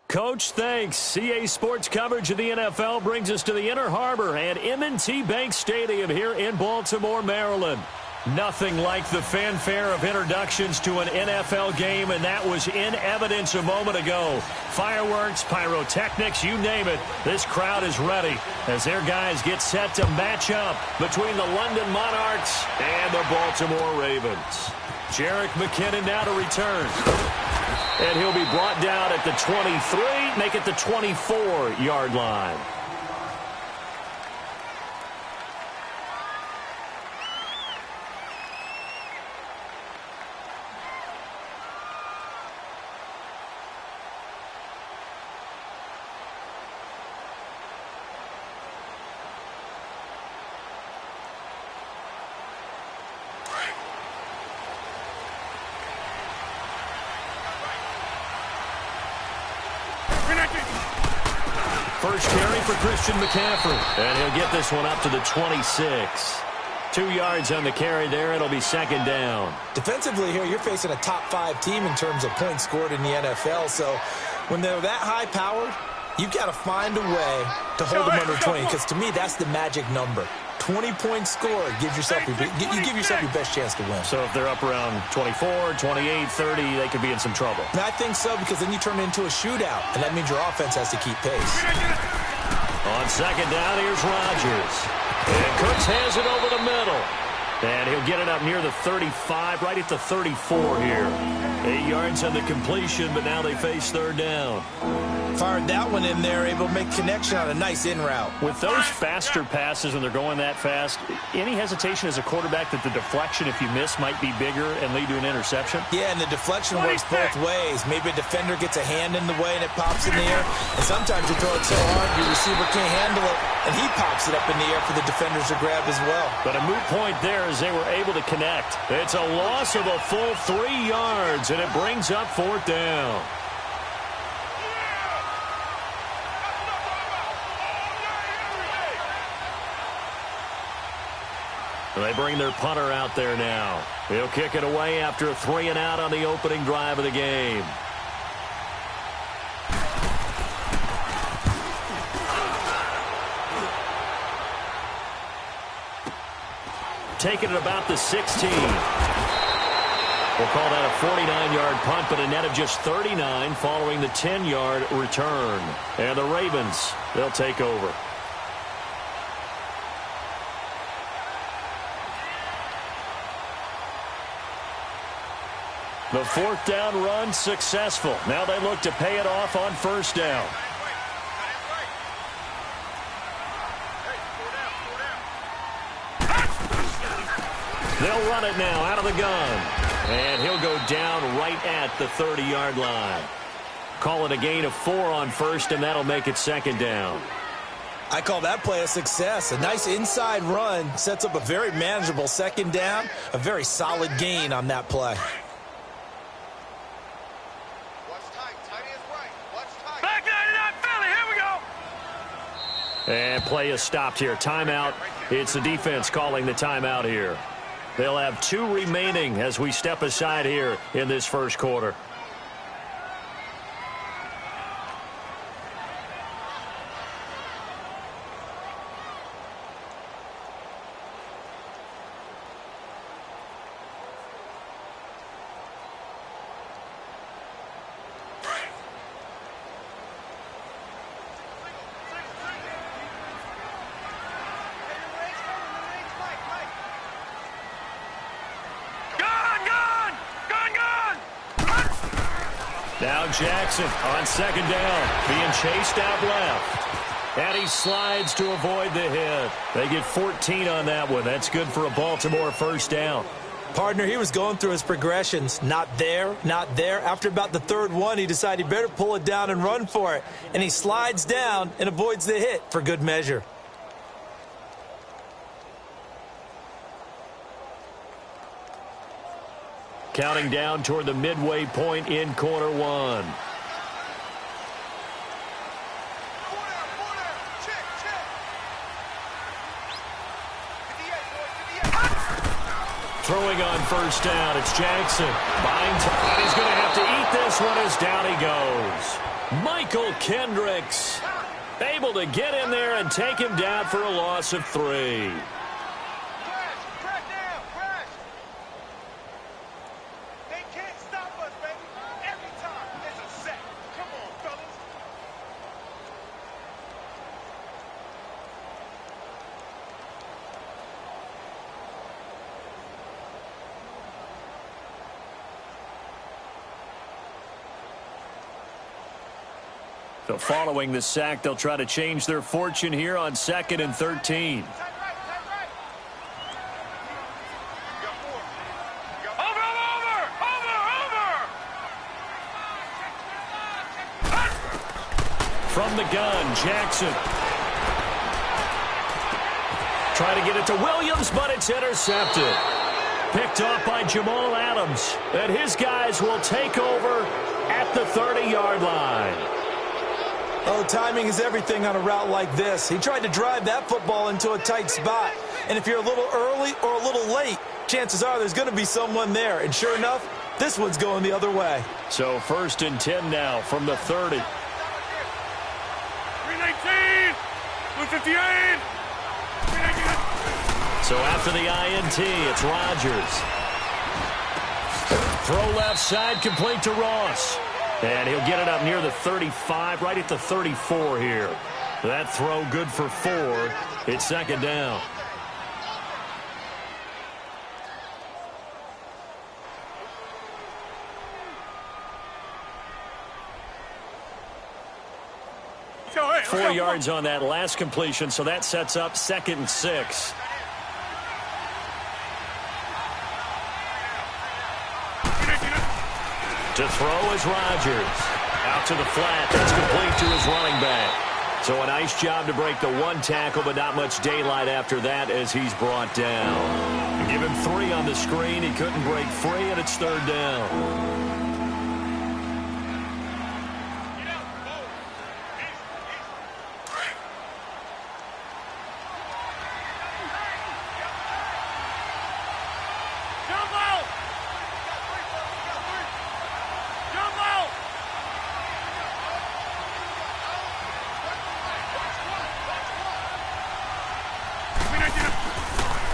Coach, thanks. CA Sports coverage of the NFL brings us to the Inner Harbor at M&T Bank Stadium here in Baltimore, Maryland. Nothing like the fanfare of introductions to an NFL game, and that was in evidence a moment ago. Fireworks, pyrotechnics, you name it. This crowd is ready as their guys get set to match up between the London Monarchs and the Baltimore Ravens. Jerick McKinnon now to return. And he'll be brought down at the 23, make it the 24-yard line. First carry for Christian McCaffrey. And he'll get this one up to the 26. 2 yards on the carry there. It'll be second down. Defensively here, you're facing a top-5 team in terms of points scored in the NFL. So when they're that high-powered, you've got to find a way to hold them under 20. Because to me, that's the magic number. 20-point score gives yourself you give yourself your best chance to win. So if they're up around 24, 28, 30, they could be in some trouble. And I think so, because then you turn it into a shootout, and that means your offense has to keep pace. On second down, here's Rodgers. And Cooks has it over the middle. And he'll get it up near the 35, right at the 34 here. 8 yards on the completion, but now they face third down. Fired that one in there, able to make connection on a nice in route. With those faster passes when they're going that fast, any hesitation as a quarterback that the deflection, if you miss, might be bigger and lead to an interception? Yeah, and the deflection works both ways. Maybe a defender gets a hand in the way and it pops in the air. And sometimes you throw it so hard your receiver can't handle it, and he pops it up in the air for the defenders to grab as well. But a moot point there as they were able to connect. It's a loss of a full 3 yards, and it brings up fourth down. They bring their punter out there now. He'll kick it away after a 3-and-out on the opening drive of the game. Taking it about the 16. We'll call that a 49-yard punt, but a net of just 39 following the 10-yard return. And the Ravens, they'll take over. The fourth down run successful. Now they look to pay it off on first down. They'll run it now out of the gun. And he'll go down right at the 30-yard line. Call it a gain of 4 on first, and that'll make it second down. I call that play a success. A nice inside run sets up a very manageable second down. A very solid gain on that play. And play is stopped here. Timeout. It's the defense calling the timeout here. They'll have 2 remaining as we step aside here in this first quarter. Now Jackson on second down, being chased out left. And he slides to avoid the hit. They get 14 on that one. That's good for a Baltimore first down. Partner, he was going through his progressions. Not there, not there. After about the third one, he decided he better pull it down and run for it. And he slides down and avoids the hit for good measure. Counting down toward the midway point in quarter one. throwing on first down. It's Jackson. Buying time. And he's going to have to eat this one as down he goes. Michael Kendricks able to get in there and take him down for a loss of 3. So following the sack, they'll try to change their fortune here on 2nd and 13. From the gun, Jackson. Try to get it to Williams, but it's intercepted. Picked off by Jamal Adams. And his guys will take over at the 30-yard line. Oh, timing is everything on a route like this. He tried to drive that football into a tight spot. And if you're a little early or a little late, chances are there's going to be someone there. And sure enough, this one's going the other way. So 1st and 10 now from the 30. 319, 158. So after the INT, it's Rodgers. Throw left side, complete to Ross. And he'll get it up near the 35, right at the 34 here. That throw good for 4. It's 2nd down. Hey, 4 yards on that last completion, so that sets up 2nd and 6. To throw is Rodgers. Out to the flat. That's complete to his running back. So a nice job to break the 1 tackle, but not much daylight after that as he's brought down. Give him 3 on the screen. He couldn't break free, and it's 3rd down.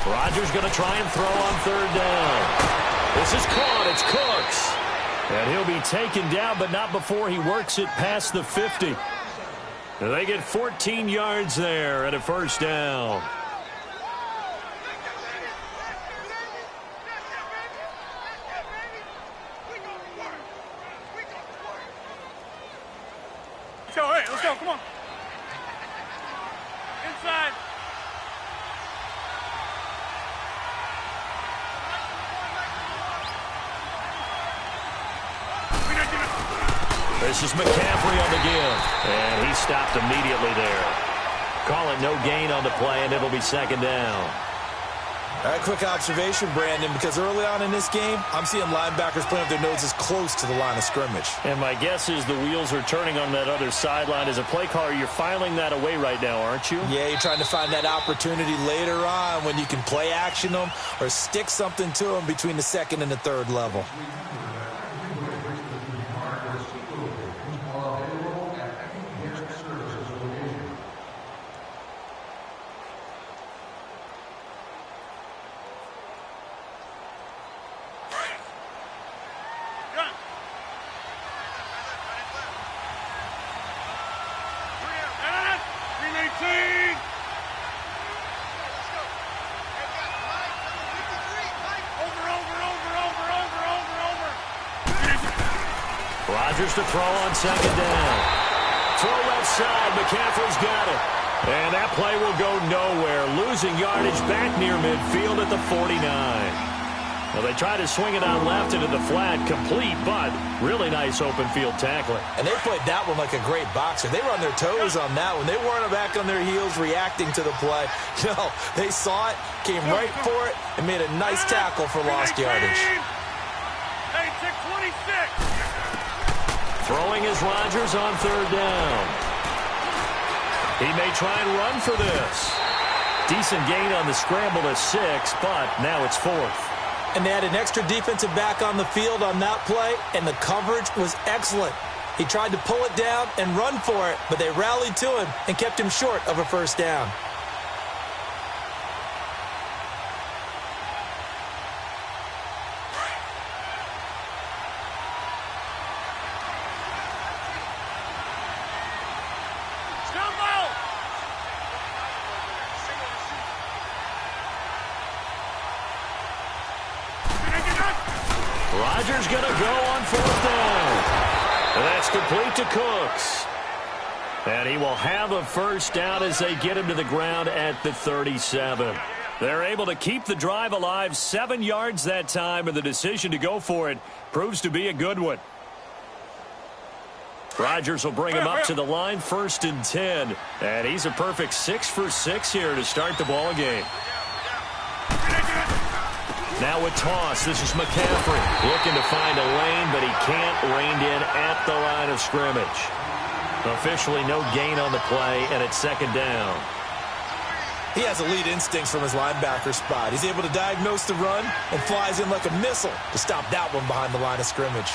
Rodgers going to try and throw on 3rd down. This is caught. It's Cooks. And he'll be taken down, but not before he works it past the 50. And they get 14 yards there at a 1st down. Hey, let's go. Come on. Inside. This is McCaffrey on the give. And he stopped immediately there. Call it no gain on the play, and it'll be 2nd down. All right, quick observation, Brandon, because early on in this game, I'm seeing linebackers playing with their noses close to the line of scrimmage. And my guess is the wheels are turning on that other sideline. As a play caller, you're filing that away right now, aren't you? Yeah, you're trying to find that opportunity later on when you can play action them or stick something to them between the 2nd and the 3rd level. Rodgers to throw on 2nd down. Throw left side. McCaffrey's got it. And that play will go nowhere. Losing yardage back near midfield at the 49. Well, they try to swing it on left into the flat. Complete, but really nice open field tackling. And they played that one like a great boxer. They were on their toes on that one. They weren't back on their heels reacting to the play. No, they saw it, came right for it, and made a nice tackle for lost yardage. They took 26. Throwing is Rodgers on 3rd down. He may try and run for this. Decent gain on the scramble to 6, but now it's 4th. And they had an extra defensive back on the field on that play, and the coverage was excellent. He tried to pull it down and run for it, but they rallied to him and kept him short of a first down. Rodgers going to go on fourth down. And that's complete to Cooks. And he will have a first down as they get him to the ground at the 37. They're able to keep the drive alive, 7 yards that time, and the decision to go for it proves to be a good one. Rodgers will bring him up to the line, 1st and 10. And he's a perfect 6 for 6 here to start the ball game. Now with toss, this is McCaffrey looking to find a lane, but he can't rein in at the line of scrimmage. Officially no gain on the play, and it's 2nd down. He has elite instincts from his linebacker spot. He's able to diagnose the run and flies in like a missile to stop that one behind the line of scrimmage.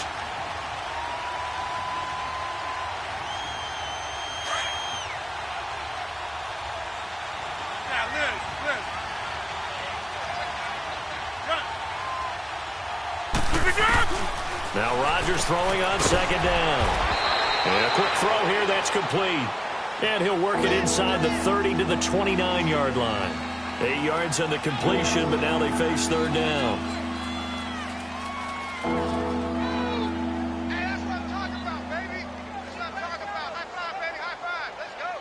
Now Rodgers throwing on 2nd down. And a quick throw here, that's complete. And he'll work it inside the 30 to the 29-yard line. 8 yards on the completion, but now they face 3rd down. Hey, that's what I'm talking about, baby. That's what I'm talking about. High five, baby. High five. Let's go.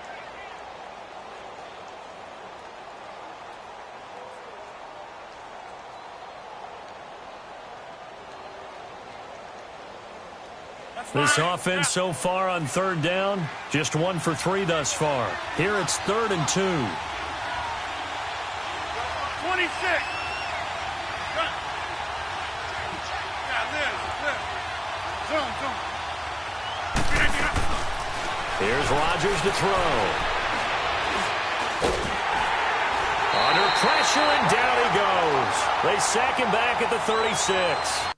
This offense so far on 3rd down, just 1 for 3 thus far. Here it's 3rd and 2. 26. Zone. Here's Rodgers to throw. Under pressure, and down he goes. They sack him back at the 36.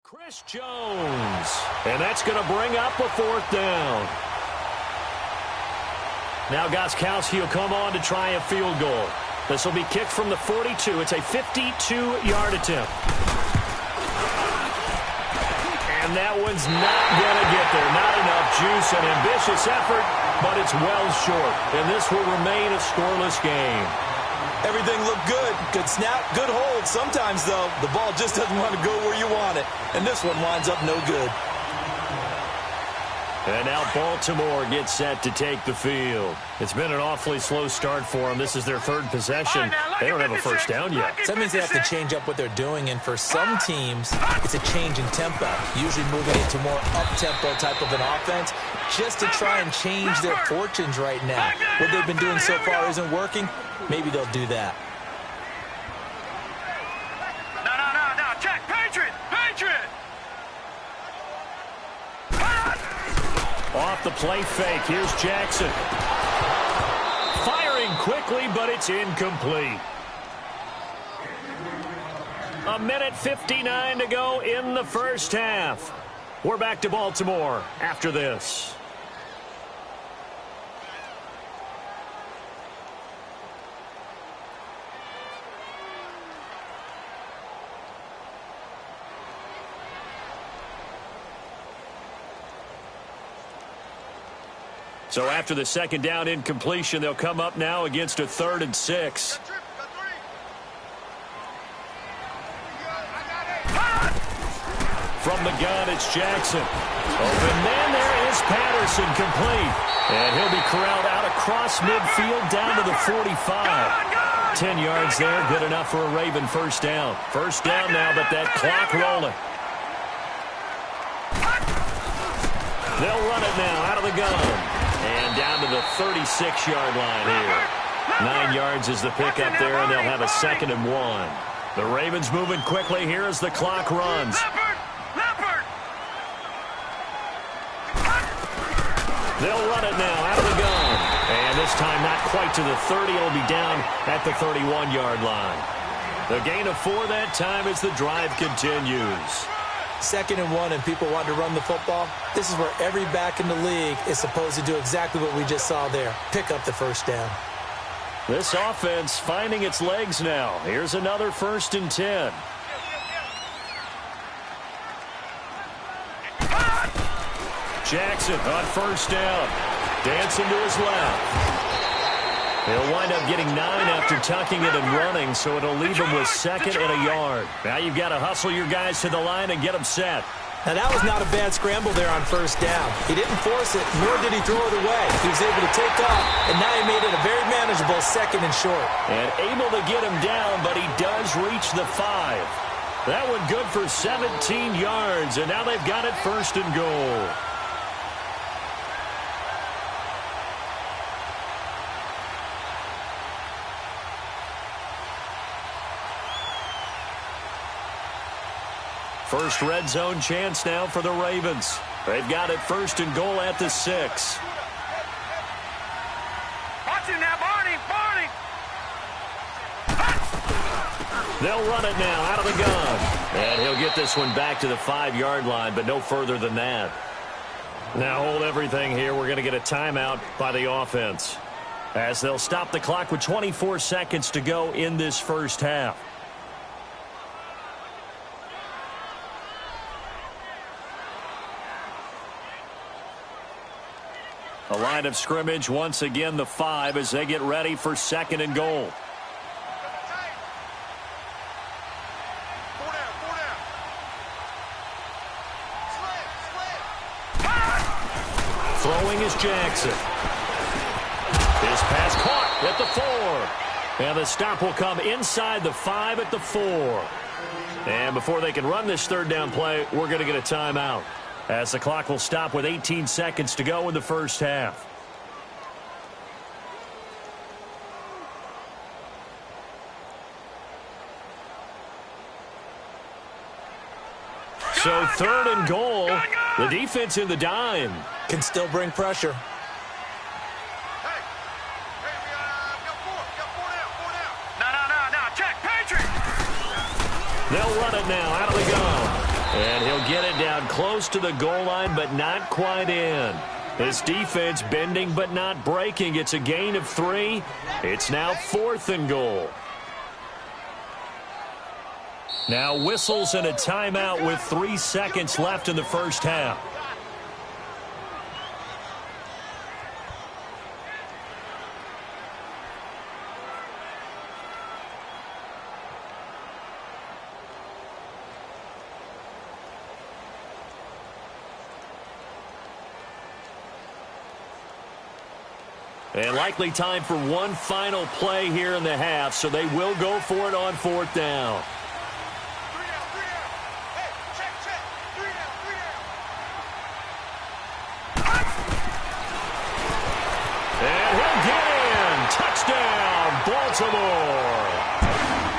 Chris Jones. And that's going to bring up a 4th down. Now Gostkowski will come on to try a field goal. This will be kicked from the 42. It's a 52-yard attempt. And that one's not going to get there. Not enough juice, an ambitious effort, but it's well short. And this will remain a scoreless game. Everything looked good. Good snap, good hold. Sometimes, though, the ball just doesn't want to go where you want it. And this one winds up no good. And now Baltimore gets set to take the field. It's been an awfully slow start for them. This is their 3rd possession. They don't have a first down yet. So that means they have to change up what they're doing. And for some teams, it's a change in tempo. Usually moving into more up-tempo type of an offense just to try and change their fortunes right now. What they've been doing so far isn't working. Maybe they'll do that. No. Check. Patriot. Off the play fake. Here's Jackson. Firing quickly, but it's incomplete. 1:59 to go in the first half. We're back to Baltimore after this. So after the 2nd down incompletion, they'll come up now against a 3rd and 6. From the gun, it's Jackson. Open man, there is Patterson, complete. And he'll be corralled out across midfield down to the 45. 10 yards there, good enough for a Raven first down. First down now, but that clock rolling. They'll run it now out of the gun. And down to the 36-yard line here. 9 yards is the pickup there, and they'll have a 2nd and 1. The Ravens moving quickly here as the clock runs. Leopard! run it now out of the gun. And this time not quite to the 30. It'll be down at the 31-yard line. The gain of 4 that time as the drive continues. 2nd and 1 and people want to run the football. This is where every back in the league is supposed to do exactly what we just saw there. Pick up the first down. This offense finding its legs now. Here's another 1st and 10. Jackson on 1st down. Dancing to his left. He'll wind up getting 9 after tucking it and running, so it'll leave him with 2nd and a yard. Now you've got to hustle your guys to the line and get them set. Now that was not a bad scramble there on 1st down. He didn't force it, nor did he throw it away. He was able to take off, and now he made it a very manageable 2nd and short. And able to get him down, but he does reach the 5. That one good for 17 yards, and now they've got it 1st and goal. First red zone chance now for the Ravens. They've got it 1st and goal at the 6. Watch it now, Barney! Barney! They'll run it now out of the gun. And he'll get this one back to the 5-yard line, but no further than that. Now hold everything here. We're going to get a timeout by the offense, as they'll stop the clock with 24 seconds to go in this first half. A line of scrimmage once again, the 5, as they get ready for 2nd and goal. 4 down, 4 down. Throwing is Jackson. His pass caught at the 4. And the stop will come inside the 5 at the 4. And before they can run this 3rd down play, we're going to get a timeout, as the clock will stop with 18 seconds to go in the first half. So 3rd and goal. The defense in the dime. Can still bring pressure. Hey, we got 4 down, 4 down. No, check, Patriot! They'll run it now out of the gun. And he'll get it down close to the goal line, but not quite in. This defense bending but not breaking. It's a gain of 3. It's now 4th and goal. Now whistles and a timeout with 3 seconds left in the first half. And likely time for one final play here in the half, so they will go for it on 4th down. 3 down. Hey, check. 3 down. And he'll get in. Touchdown, Baltimore.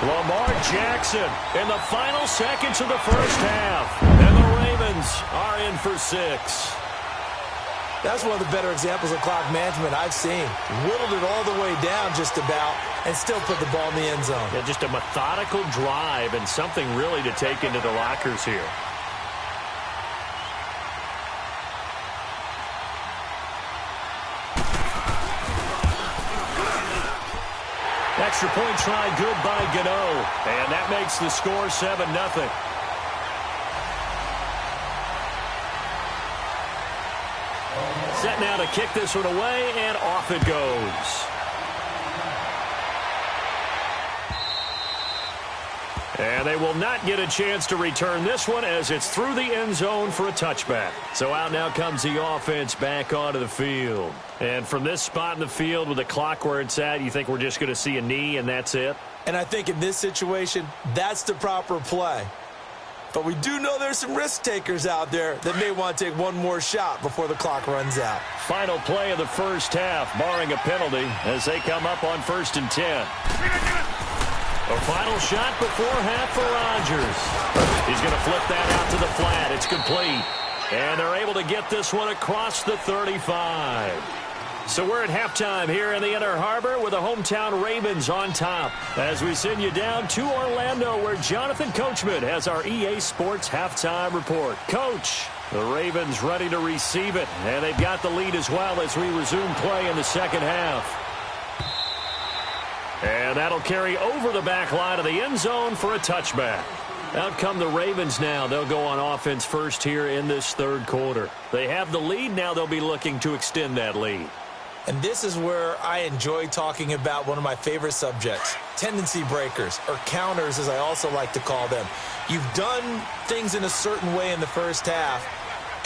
Lamar Jackson in the final seconds of the first half. And the Ravens are in for 6. That's one of the better examples of clock management I've seen. Whittled it all the way down just about and still put the ball in the end zone. Yeah, just a methodical drive and something really to take into the lockers here. Extra point try good by Gano. And that makes the score 7-0. Set now to kick this one away, and off it goes. And they will not get a chance to return this one, as it's through the end zone for a touchback. So out now comes the offense back onto the field. And from this spot in the field with the clock where it's at, you think we're just going to see a knee and that's it? And I think in this situation, that's the proper play. But we do know there's some risk takers out there that may want to take one more shot before the clock runs out. Final play of the first half, barring a penalty, as they come up on 1st and 10. A final shot before half for Rodgers. He's going to flip that out to the flat. It's complete. And they're able to get this one across the 35. So we're at halftime here in the Inner Harbor with the hometown Ravens on top. As we send you down to Orlando where Jonathan Coachman has our EA Sports halftime report. Coach, the Ravens ready to receive it. And they've got the lead as well as we resume play in the second half. And that'll carry over the back line of the end zone for a touchback. Out come the Ravens now. They'll go on offense first here in this third quarter. They have the lead. Now they'll be looking to extend that lead. And this is where I enjoy talking about one of my favorite subjects, tendency breakers, or counters as I also like to call them. You've done things in a certain way in the first half,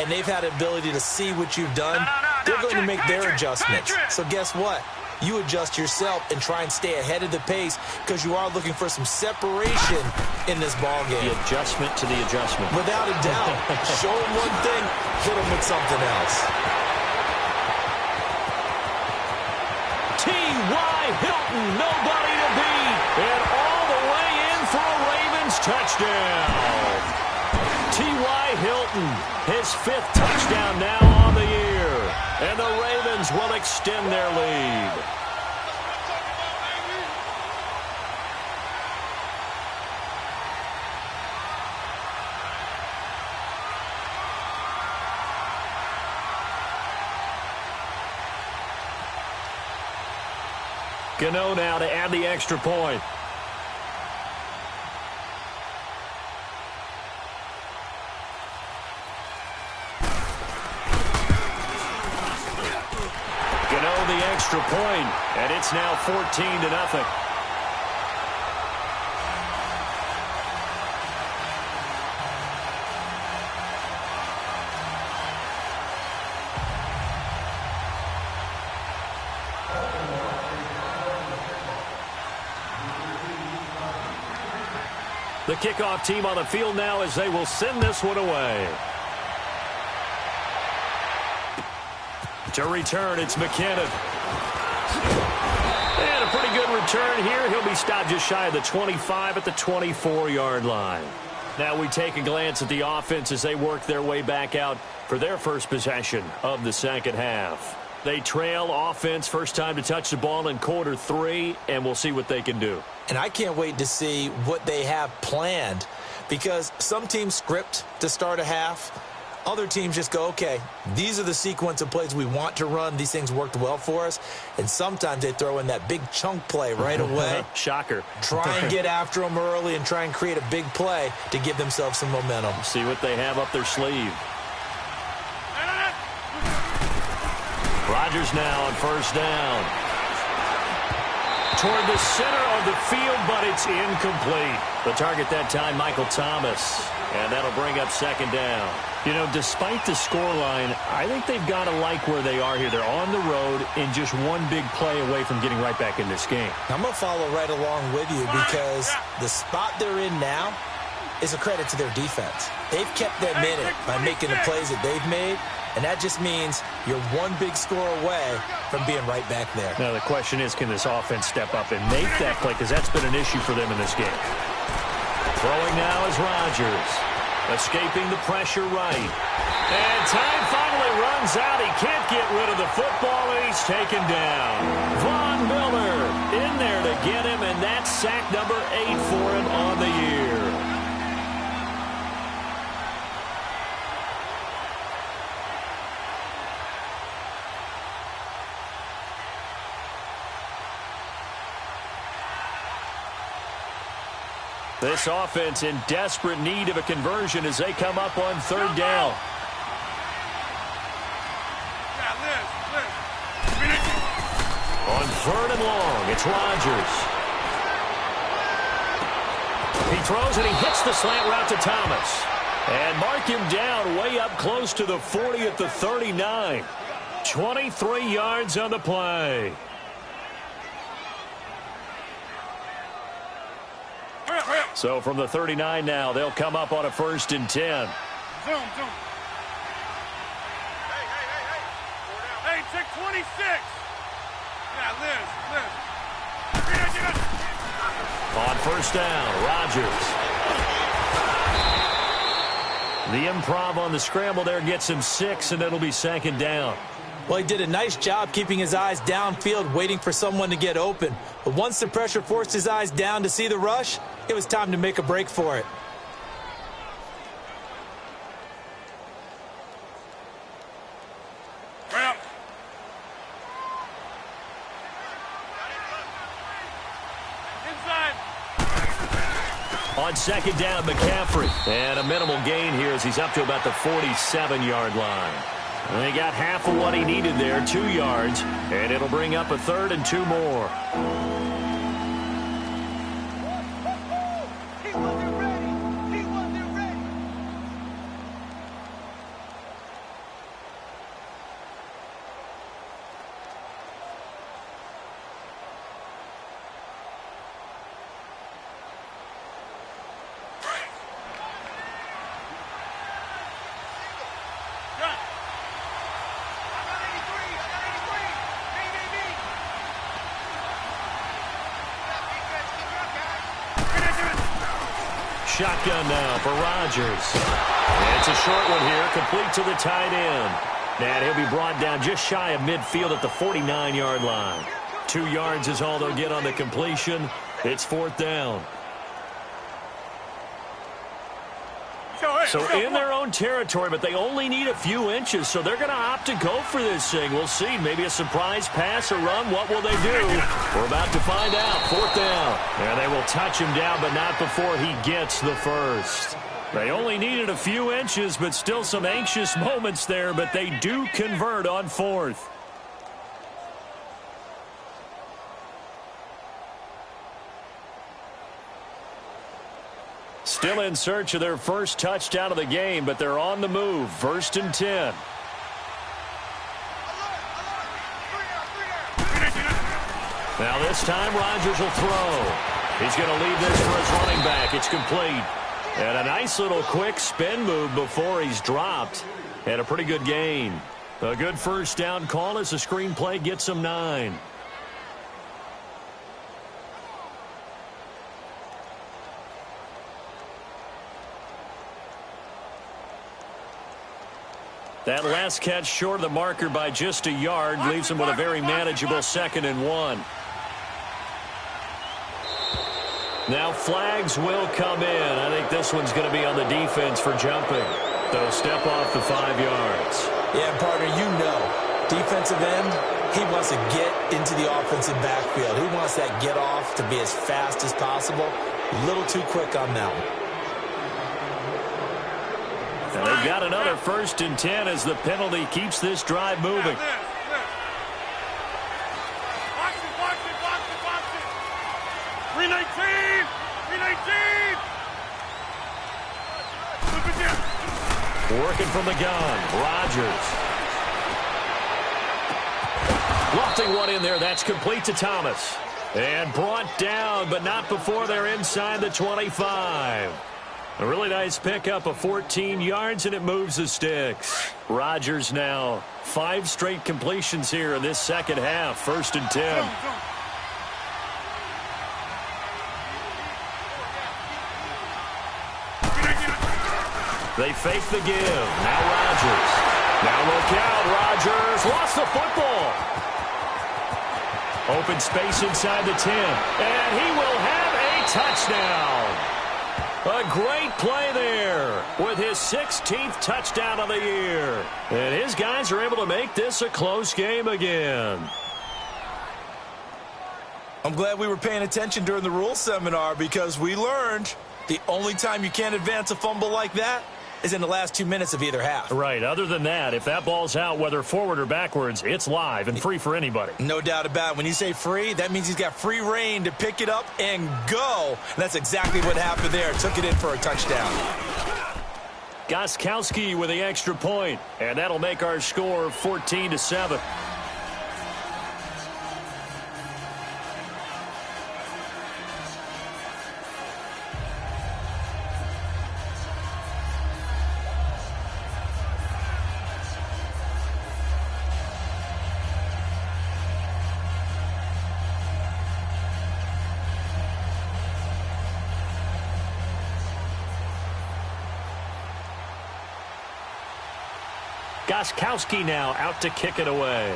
and they've had the ability to see what you've done. They're going to make their adjustments. So guess what? You adjust yourself and try and stay ahead of the pace because you are looking for some separation in this ball game. The adjustment to the adjustment. Without a doubt. Show them one thing, hit them with something else. T.Y. Hilton, nobody to beat. And all the way in for a Ravens touchdown. T.Y. Hilton, his 5th touchdown now on the year. And the Ravens will extend their lead. Gano now to add the extra point. Gano the extra point, and it's now 14-0. The kickoff team on the field now as they will send this one away. To return, it's McKinnon. And a pretty good return here. He'll be stopped just shy of the 25 at the 24-yard line. Now we take a glance at the offense as they work their way back out for their first possession of the second half. They trail offense, first time to touch the ball in quarter 3, and we'll see what they can do. And I can't wait to see what they have planned because some teams script to start a half. Other teams just go, okay, these are the sequence of plays we want to run. These things worked well for us. And sometimes they throw in that big chunk play right away. Shocker. Try and get after them early and try and create a big play to give themselves some momentum. See what they have up their sleeve. Rodgers now on first down. Toward the center of the field, but it's incomplete. The target that time, Michael Thomas. And that'll bring up second down. You know, despite the scoreline, I think they've got to like where they are here. They're on the road and just one big play away from getting right back in this game. I'm going to follow right along with you because the spot they're in now is a credit to their defense. They've kept them in it by making the plays that they've made. And that just means you're one big score away from being right back there. Now, the question is, can this offense step up and make that play? Because that's been an issue for them in this game. Throwing now is Rodgers. Escaping the pressure right. And time finally runs out. He can't get rid of the football, and he's taken down. Von Miller in there to get him, and that's sack number 8 for him on the year. This offense in desperate need of a conversion as they come up on third down. On third and long, it's Rodgers. He throws and he hits the slant route to Thomas. And mark him down way up close to the 40 at the 39. 23 yards on the play. So from the 39 now, they'll come up on a 1st and 10. Zoom. Hey, check 26. Yeah, Liz. On first down, Rodgers. The improv on the scramble there gets him 6, and it'll be second down. Well, he did a nice job keeping his eyes downfield, waiting for someone to get open. But once the pressure forced his eyes down to see the rush, it was time to make a break for it. On second down, McCaffrey. And a minimal gain here as he's up to about the 47-yard line. And he got half of what he needed there, 2 yards. And it'll bring up a 3rd and 2 more. He wasn't ready. He wasn't ready. Shotgun now for Rodgers. And it's a short one here, complete to the tight end. And he'll be brought down just shy of midfield at the 49-yard line. 2 yards is all they'll get on the completion. It's 4th down. So in their own territory, but they only need a few inches, so they're going to opt to go for this thing. We'll see. Maybe a surprise pass or run. What will they do? We're about to find out. 4th down. And they will touch him down, but not before he gets the first. They only needed a few inches, but still some anxious moments there, but they do convert on 4th. Still in search of their first touchdown of the game, but they're on the move. 1st and 10. Now this time Rodgers will throw. He's going to leave this for his running back. It's complete. And a nice little quick spin move before he's dropped. And a pretty good gain. A good first down call as the screenplay gets him 9. That last catch short of the marker by just a yard leaves him with a very manageable 2nd and 1. Now flags will come in. I think this one's going to be on the defense for jumping. They'll step off the 5 yards. Yeah, partner, you know, defensive end, he wants to get into the offensive backfield. He wants that get off to be as fast as possible. A little too quick on that one. And they've got another 1st and 10 as the penalty keeps this drive moving. Box it. 319! 319! Working from the gun, Rodgers. Lofting one in there, that's complete to Thomas. And brought down, but not before they're inside the 25. A really nice pickup of 14 yards, and it moves the sticks. Rodgers now 5 straight completions here in this second half. 1st and 10. They fake the give. Now Rodgers. Now look out. Rodgers lost the football. Open space inside the 10. And he will have a touchdown. A great play there with his 16th touchdown of the year. And his guys are able to make this a close game again. I'm glad we were paying attention during the rules seminar because we learned the only time you can't advance a fumble like that is in the last 2 minutes of either half. Right. Other than that, if that ball's out, whether forward or backwards, it's live and free for anybody. No doubt about it. When you say free, that means he's got free reign to pick it up and go. And that's exactly what happened there. Took it in for a touchdown. Gostkowski with the extra point, and that'll make our score 14-7. Gostkowski now out to kick it away.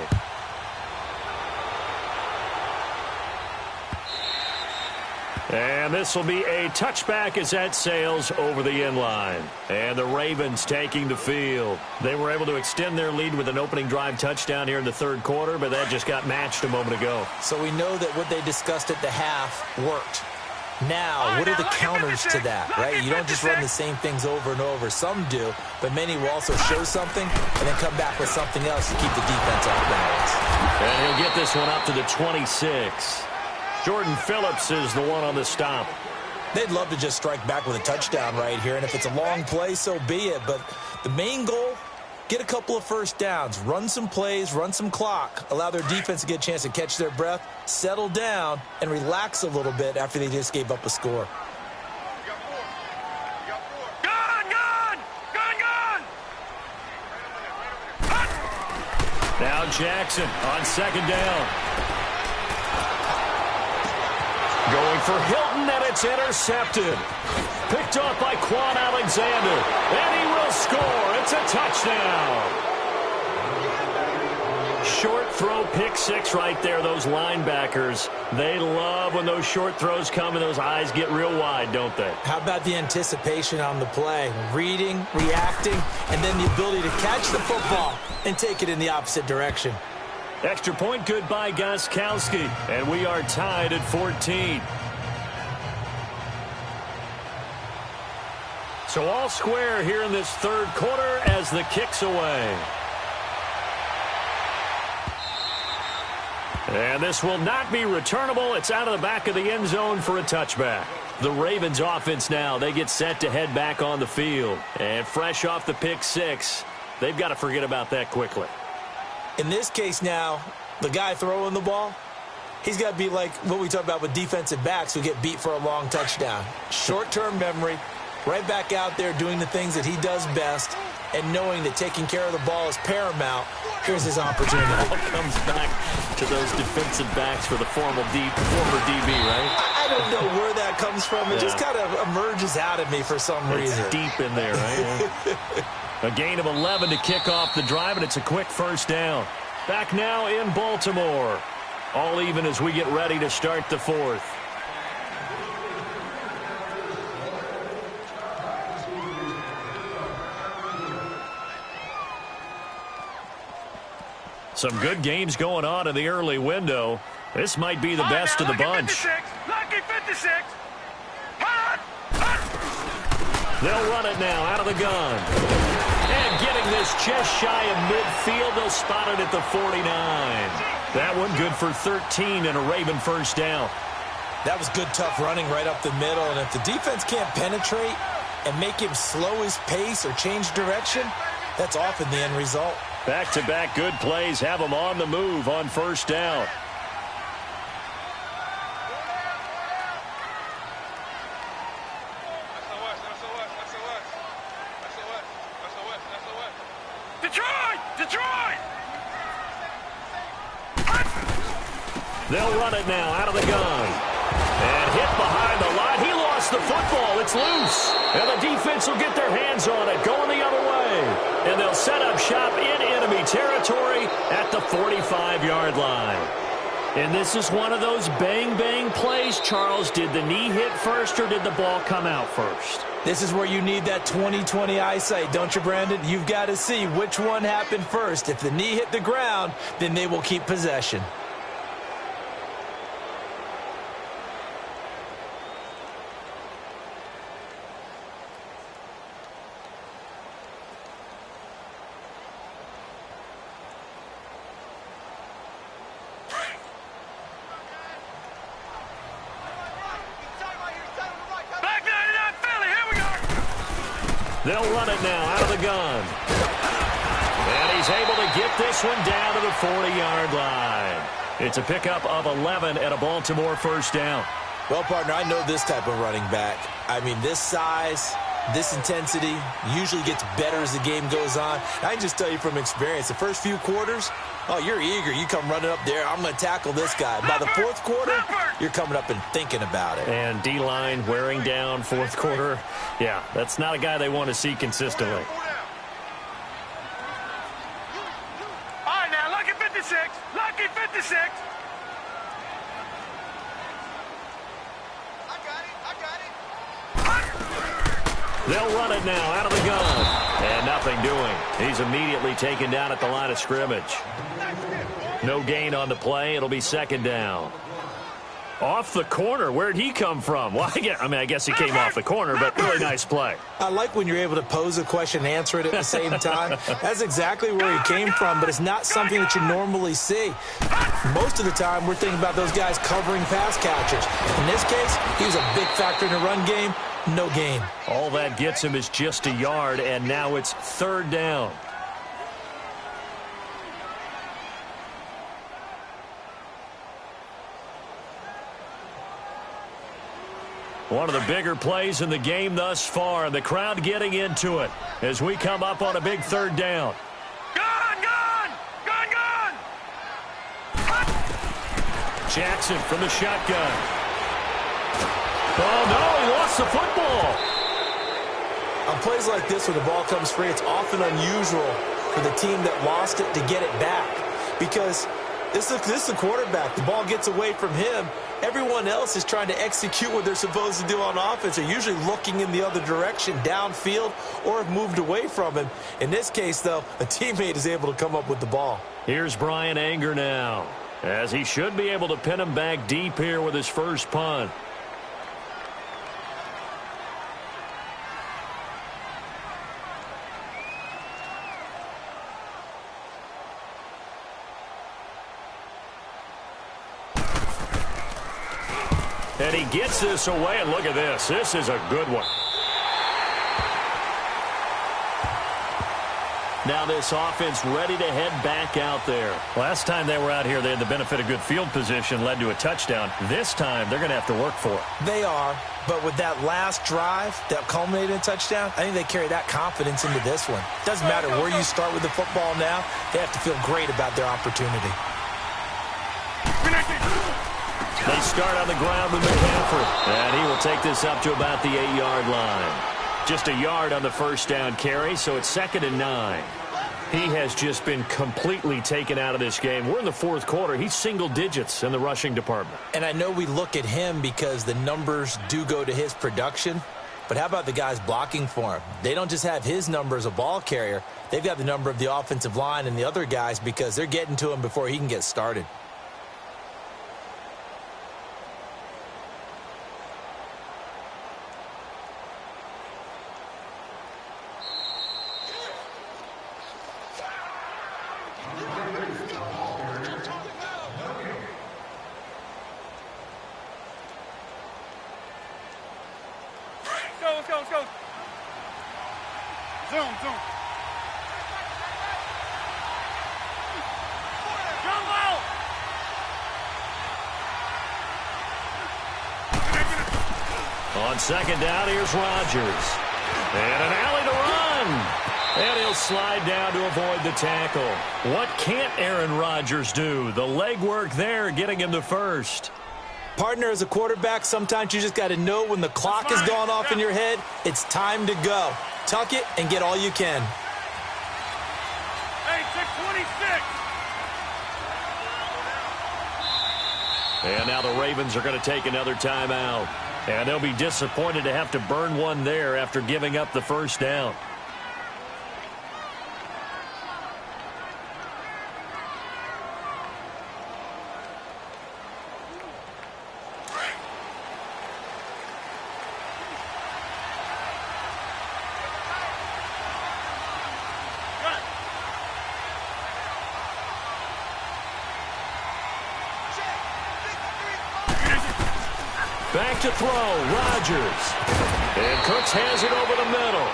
And this will be a touchback as that sails over the end line. And the Ravens taking the field. They were able to extend their lead with an opening drive touchdown here in the third quarter, but that just got matched a moment ago. So we know that what they discussed at the half worked. Now, what are the counters to that, right? You don't just run the same things over and over. Some do, but many will also show something and then come back with something else to keep the defense off balance. And he'll get this one up to the 26. Jordan Phillips is the one on the stop. They'd love to just strike back with a touchdown right here, and if it's a long play, so be it. But the main goal, get a couple of first downs, run some plays, run some clock, allow their defense to get a chance to catch their breath, settle down, and relax a little bit after they just gave up a score. Now Jackson on second down. Going for Hilton, and it's intercepted. Picked off by Quan Alexander, and he will score. It's a touchdown. Short throw, pick six right there. Those linebackers, they love when those short throws come and those eyes get real wide, don't they? How about the anticipation on the play? Reading, reacting, and then the ability to catch the football and take it in the opposite direction. Extra point good by Gostkowski, and we are tied at 14. So all square here in this third quarter as the kick's away. And this will not be returnable. It's out of the back of the end zone for a touchback. The Ravens offense now, they get set to head back on the field. And fresh off the pick six, they've got to forget about that quickly. In this case now, the guy throwing the ball, he's got to be like what we talk about with defensive backs who get beat for a long touchdown. Short-term memory, right back out there doing the things that he does best, and knowing that taking care of the ball is paramount. Here's his opportunity. It all comes back to those defensive backs for the former DB, right? I don't know where that comes from. It just kind of emerges out of me for some reason. It's deep in there, right? A gain of 11 to kick off the drive, and it's a quick first down. Back now in Baltimore. All even as we get ready to start the fourth. Some good games going on in the early window. This might be the best of the bunch. Lucky 56. They'll run it now out of the gun. And getting this just shy of midfield, they'll spot it at the 49. That one good for 13 and a Raven first down. That was good, tough running right up the middle. And if the defense can't penetrate and make him slow his pace or change direction, that's often the end result. Back-to-back good plays have them on the move on first down. Detroit! They'll run it now out of the gun. And hit behind the line. He lost the football. It's loose. And the defense will get their hands on it, going the other way. And they'll set up shop in enemy territory at the 45-yard line. And this is one of those bang-bang plays, Charles. Did the knee hit first or did the ball come out first? This is where you need that 20/20 eyesight, don't you, Brandon? You've got to see which one happened first. If the knee hit the ground, then they will keep possession. They'll run it now out of the gun. And he's able to get this one down to the 40-yard line. It's a pickup of 11 and a Baltimore first down. Well, partner, I know this type of running back. I mean, this size, this intensity usually gets better as the game goes on. I can just tell you from experience, the first few quarters, oh, you're eager. You come running up there, I'm going to tackle this guy. By the fourth quarter, you're coming up and thinking about it. And D-line wearing down fourth quarter. Yeah, that's not a guy they want to see consistently. 56. Lucky 56. I got it. They'll run it now out of the gun. And nothing doing. He's immediately taken down at the line of scrimmage. No gain on the play. It'll be second down. Off the corner. Where'd he come from? Well, I guess he came off the corner, but really nice play. I like when you're able to pose a question and answer it at the same time. That's exactly where he came from, but it's not something that you normally see. Most of the time, we're thinking about those guys covering pass catchers. In this case, he was a big factor in the run game. No gain. All that gets him is just a yard, and now it's third down. One of the bigger plays in the game thus far, and the crowd getting into it as we come up on a big third down. Gone! Jackson from the shotgun. Oh, no, he lost the football. On plays like this where the ball comes free, it's often unusual for the team that lost it to get it back because this is the quarterback. The ball gets away from him. Everyone else is trying to execute what they're supposed to do on offense. They're usually looking in the other direction, downfield, or have moved away from him. In this case, though, a teammate is able to come up with the ball. Here's Brian Anger now, as he should be able to pin him back deep here with his first punt. And he gets this away, and look at this. This is a good one. Now this offense ready to head back out there. Last time they were out here, they had the benefit of good field position, led to a touchdown. This time, they're going to have to work for it. They are, but with that last drive that culminated in a touchdown, I think they carry that confidence into this one. Doesn't matter where you start with the football now, they have to feel great about their opportunity. They start on the ground with McCaffrey, and he will take this up to about the 8-yard line. Just a yard on the first down carry, so it's 2nd and 9. He has just been completely taken out of this game. We're in the fourth quarter. He's single digits in the rushing department. And I know we look at him because the numbers do go to his production, but how about the guys blocking for him? They don't just have his number as a ball carrier. They've got the number of the offensive line and the other guys because they're getting to him before he can get started. Let's go. Zoom. Jumbo! On second down, here's Rodgers. And an alley to run. And he'll slide down to avoid the tackle. What can't Aaron Rodgers do? The legwork there getting him the first. Partner, as a quarterback, sometimes you just got to know when the clock has gone off in your head, it's time to go. Tuck it and get all you can. Hey, 6:26. And now the Ravens are going to take another timeout. And they'll be disappointed to have to burn one there after giving up the first down. Back to throw, Rodgers. And Cooks has it over the middle.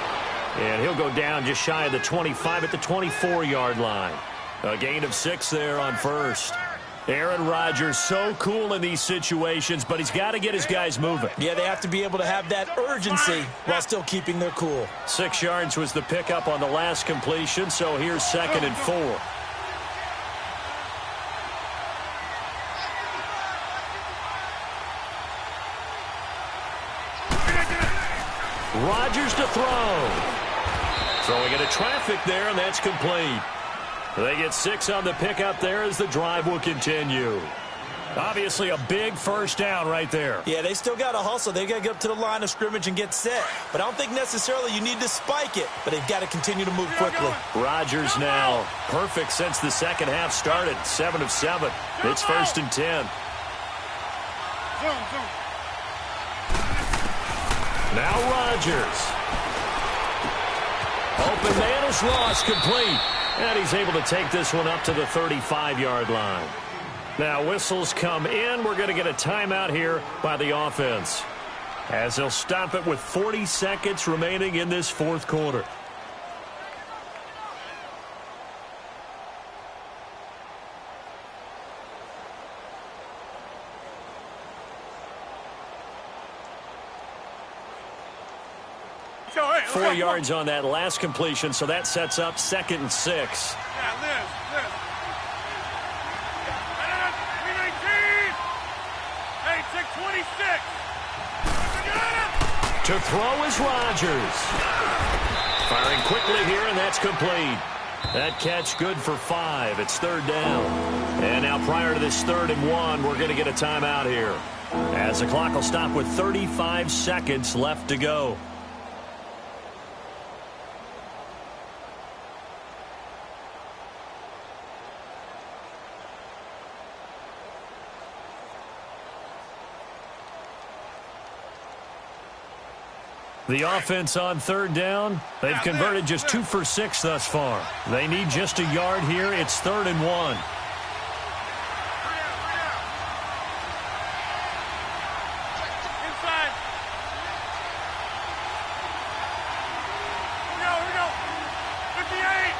And he'll go down just shy of the 25 at the 24-yard line. A gain of 6 there on first. Aaron Rodgers so cool in these situations, but he's got to get his guys moving. Yeah, they have to be able to have that urgency while still keeping their cool. 6 yards was the pickup on the last completion, so here's 2nd and 4. Rodgers to throw. Throwing into traffic there, and that's complete. They get 6 on the pickup there as the drive will continue. Obviously a big first down right there. Yeah, they still got to hustle. They got to get up to the line of scrimmage and get set. But I don't think necessarily you need to spike it, but they've got to continue to move quickly. Rodgers now perfect since the second half started. 7 of 7. It's 1st and 10. Now Rodgers. Open man is lost, complete. And he's able to take this one up to the 35-yard line. Now whistles come in. We're going to get a timeout here by the offense, as they'll stop it with 40 seconds remaining in this fourth quarter. Hey, 4 yards on that last completion, so that sets up 2nd and 6. Yeah, Liz. Hey, 626. To throw is Rodgers. Firing quickly here, and that's complete. That catch good for 5. It's 3rd down. And now prior to this 3rd and 1, we're going to get a timeout here, as the clock will stop with 35 seconds left to go. The offense on 3rd down, they've converted just 2 for 6 thus far. They need just a yard here. It's 3rd and 1. Inside. Here we go. 58.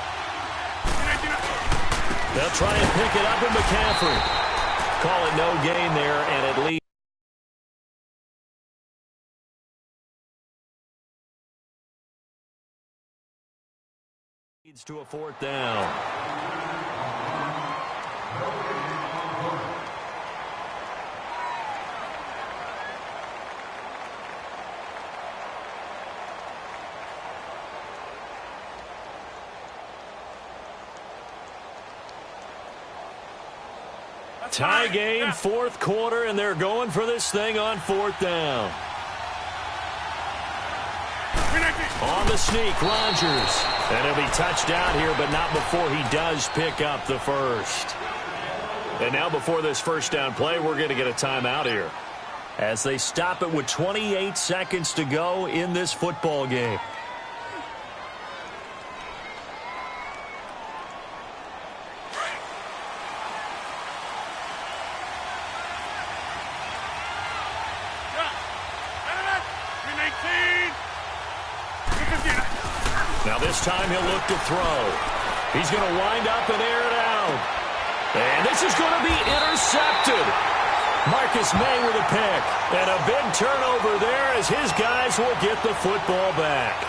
They'll try and pick it up in McCaffrey. Call it no gain there, and it leads to a 4th down. Tie game, 4th quarter, and they're going for this thing on 4th down. On the sneak, Rodgers. And he'll be touched down here, but not before he does pick up the first. And now before this first down play, we're going to get a timeout here, as they stop it with 28 seconds to go in this football game. Now this time he'll look to throw. He's going to wind up and air it out. And this is going to be intercepted. Marcus May with a pick. And a big turnover there as his guys will get the football back.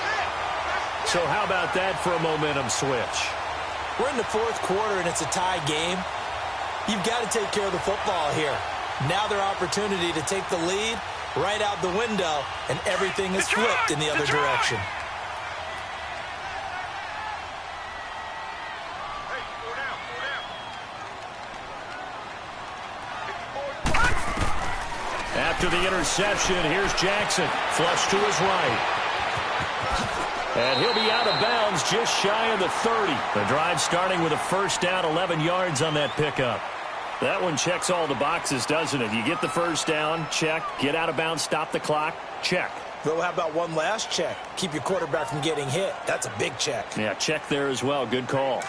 So how about that for a momentum switch? We're in the 4th quarter, and it's a tie game. You've got to take care of the football here. Now their opportunity to take the lead right out the window, and everything is flipped in the other direction. After the interception, here's Jackson. Flush to his right. And he'll be out of bounds just shy of the 30. The drive starting with a first down, 11 yards on that pickup. That one checks all the boxes, doesn't it? You get the first down, check. Get out of bounds, stop the clock, check. Though, how about one last check? Keep your quarterback from getting hit. That's a big check. Yeah, check there as well. Good call.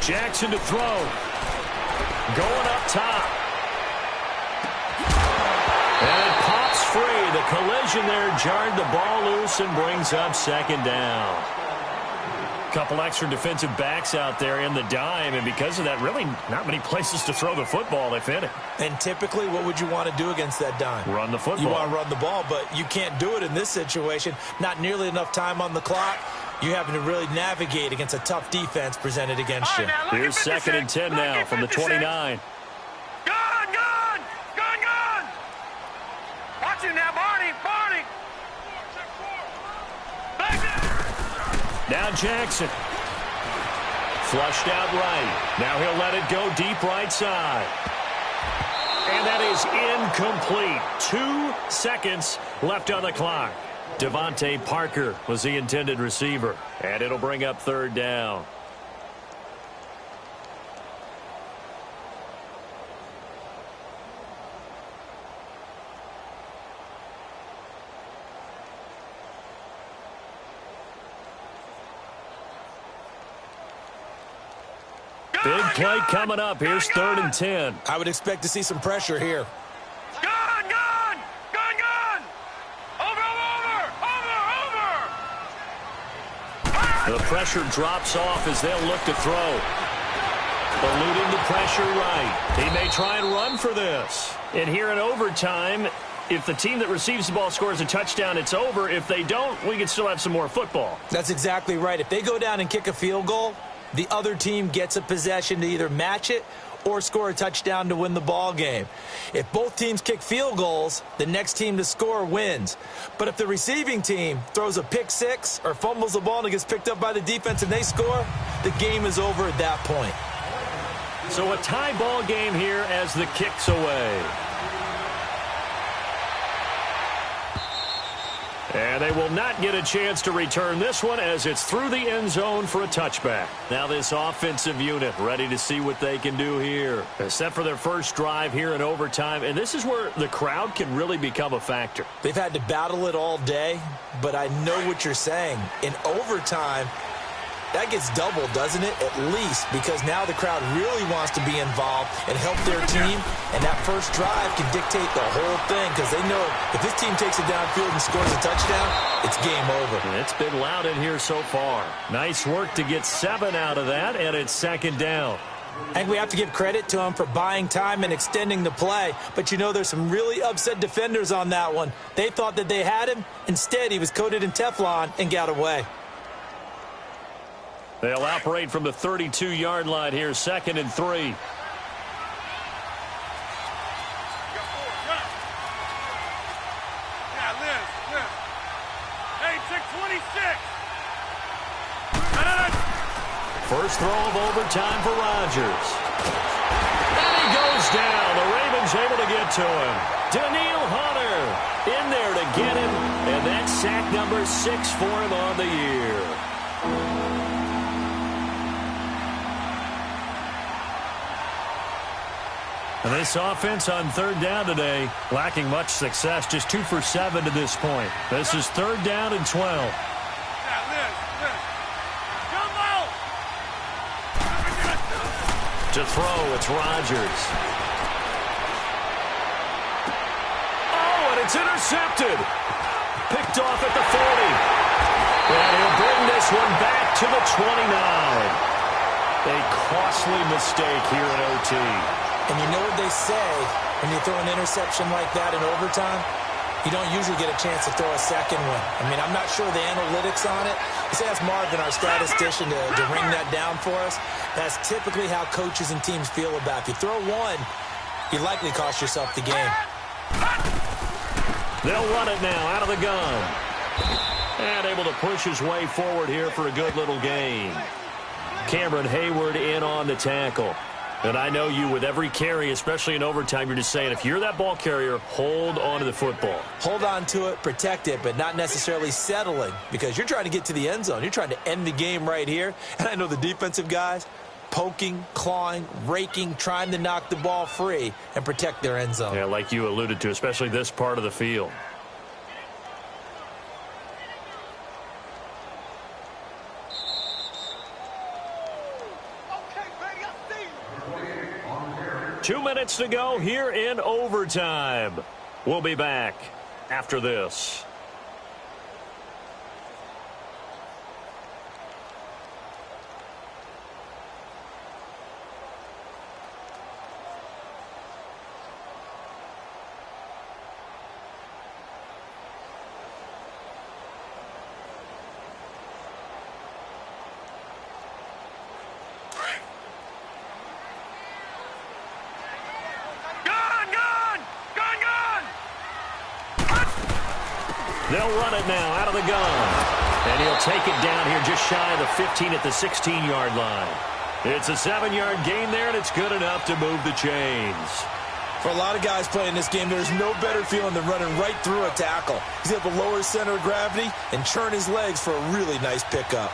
Jackson to throw. Going up top. And it pops free. The collision there jarred the ball loose and brings up 2nd down. Couple extra defensive backs out there in the dime, and because of that, really not many places to throw the football if any. And typically, what would you want to do against that dime? Run the football. You want to run the ball, but you can't do it in this situation. Not nearly enough time on the clock. You're having to really navigate against a tough defense presented against you. Here's 2nd and 10 now from the 29. Gun! Watch it now, Barney! Now Jackson. Flushed out right. Now he'll let it go deep right side. And that is incomplete. 2 seconds left on the clock. Devontae Parker was the intended receiver. And it'll bring up 3rd down. Big play coming up. Here's 3rd and 10. I would expect to see some pressure here. Gun! Over! The pressure drops off as they'll look to throw. Eluding the pressure right. He may try and run for this. And here in overtime, if the team that receives the ball scores a touchdown, it's over. If they don't, we can still have some more football. That's exactly right. If they go down and kick a field goal, the other team gets a possession to either match it or score a touchdown to win the ball game. If both teams kick field goals, the next team to score wins. But if the receiving team throws a pick six or fumbles the ball and it gets picked up by the defense and they score, the game is over at that point. So a tie ball game here as the kick's away. And they will not get a chance to return this one as it's through the end zone for a touchback. Now this offensive unit ready to see what they can do here. They're set for their first drive here in overtime, and this is where the crowd can really become a factor. They've had to battle it all day, but I know what you're saying. In overtime, that gets doubled, doesn't it? At least, because now the crowd really wants to be involved and help their team, and that first drive can dictate the whole thing because they know if this team takes it downfield and scores a touchdown, it's game over. And it's been loud in here so far. Nice work to get 7 out of that, and it's 2nd down. I think we have to give credit to him for buying time and extending the play, but you know there's some really upset defenders on that one. They thought that they had him. Instead, he was coated in Teflon and got away. They'll operate from the 32-yard line here, 2nd and 3. Yeah, Liz. Hey, 626. First throw of overtime for Rodgers. And he goes down. The Ravens able to get to him. Daniil Hunter in there to get him. And that's sack number 6 for him on the year. And this offense on 3rd down today, lacking much success, just 2 for 7 to this point. This is 3rd down and 12. Yeah, Liz. Jumbo! To throw, it's Rodgers. Oh, and it's intercepted. Picked off at the 40. And he'll bring this one back to the 29. A costly mistake here in OT. And you know what they say when you throw an interception like that in overtime? You don't usually get a chance to throw a second one. I mean, I'm not sure the analytics on it. Let's ask Marvin, our statistician, to ring that down for us. That's typically how coaches and teams feel about it. If you throw one, you likely cost yourself the game. They'll run it now out of the gun. And able to push his way forward here for a good little gain. Cameron Hayward in on the tackle. And I know you, with every carry, especially in overtime, you're just saying, if you're that ball carrier, hold on to the football. Hold on to it, protect it, but not necessarily settling, because you're trying to get to the end zone. You're trying to end the game right here. And I know the defensive guys, poking, clawing, raking, trying to knock the ball free and protect their end zone. Yeah, like you alluded to, especially this part of the field. Okay, baby, I see you. 2 minutes to go here in overtime. We'll be back after this. They'll run it now out of the gun. And he'll take it down here just shy of the 15 at the 16-yard line. It's a 7-yard gain there, and it's good enough to move the chains. For a lot of guys playing this game, there's no better feeling than running right through a tackle. He's able to lower his center of gravity and churn his legs for a really nice pickup.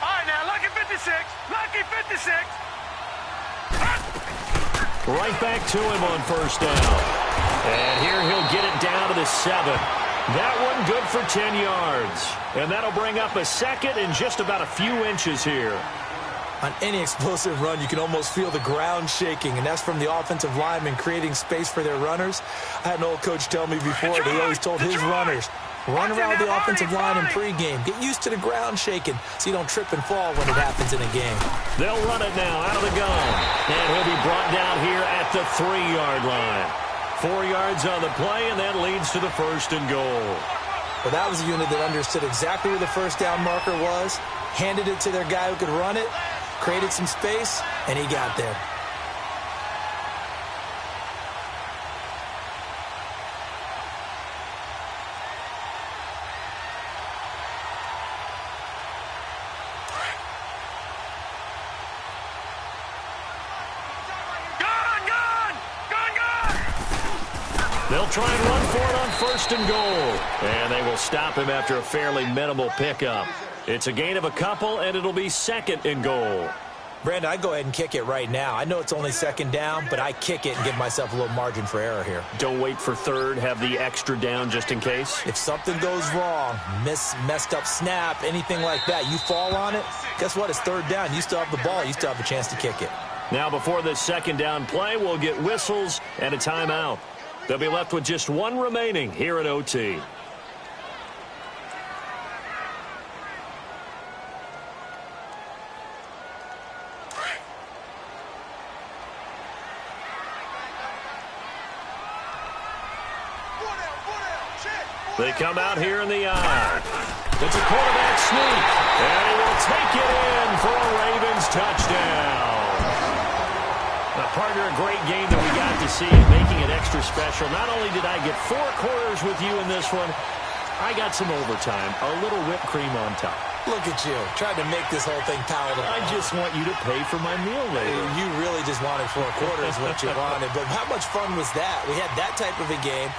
All right, now, lucky 56. Lucky 56. Right back to him on first down. And here he'll get it down to the 7. That one good for 10 yards. And that'll bring up a second in just about a few inches here. On any explosive run, you can almost feel the ground shaking, and that's from the offensive linemen creating space for their runners. I had an old coach tell me before, he always told his runners, run around with the offensive line in pregame. Get used to the ground shaking so you don't trip and fall when it happens in a game. They'll run it now out of the gun. And he'll be brought down here at the 3-yard line. 4 yards on the play, and that leads to the 1st and goal. Well, that was a unit that understood exactly where the first down marker was, handed it to their guy who could run it, created some space, and he got there. They'll try and run for it on 1st and goal. And they will stop him after a fairly minimal pickup. It's a gain of a couple, and it'll be 2nd and goal. Brandon, I go ahead and kick it right now. I know it's only 2nd down, but I kick it and give myself a little margin for error here. Don't wait for 3rd. Have the extra down just in case. If something goes wrong, messed up snap, anything like that, you fall on it, guess what? It's 3rd down. You still have the ball. You still have a chance to kick it. Now before this 2nd down play, we'll get whistles and a timeout. They'll be left with just one remaining here in OT. They come out here in the eye. It's a quarterback sneak, and he will take it in for a Ravens touchdown. Now, partner, a great game that we got to see, making it extra special. Not only did I get 4 quarters with you in this one, I got some overtime, a little whipped cream on top. Look at you, trying to make this whole thing palatable. I just want you to pay for my meal later. You really just wanted 4 quarters what you wanted, but how much fun was that? We had that type of a game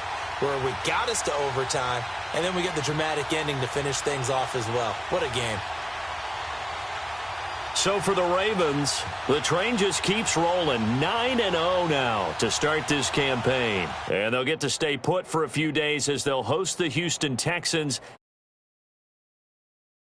where we got us to overtime, and then we get the dramatic ending to finish things off as well. What a game. So for the Ravens, the train just keeps rolling 9-0 now to start this campaign. And they'll get to stay put for a few days as they'll host the Houston Texans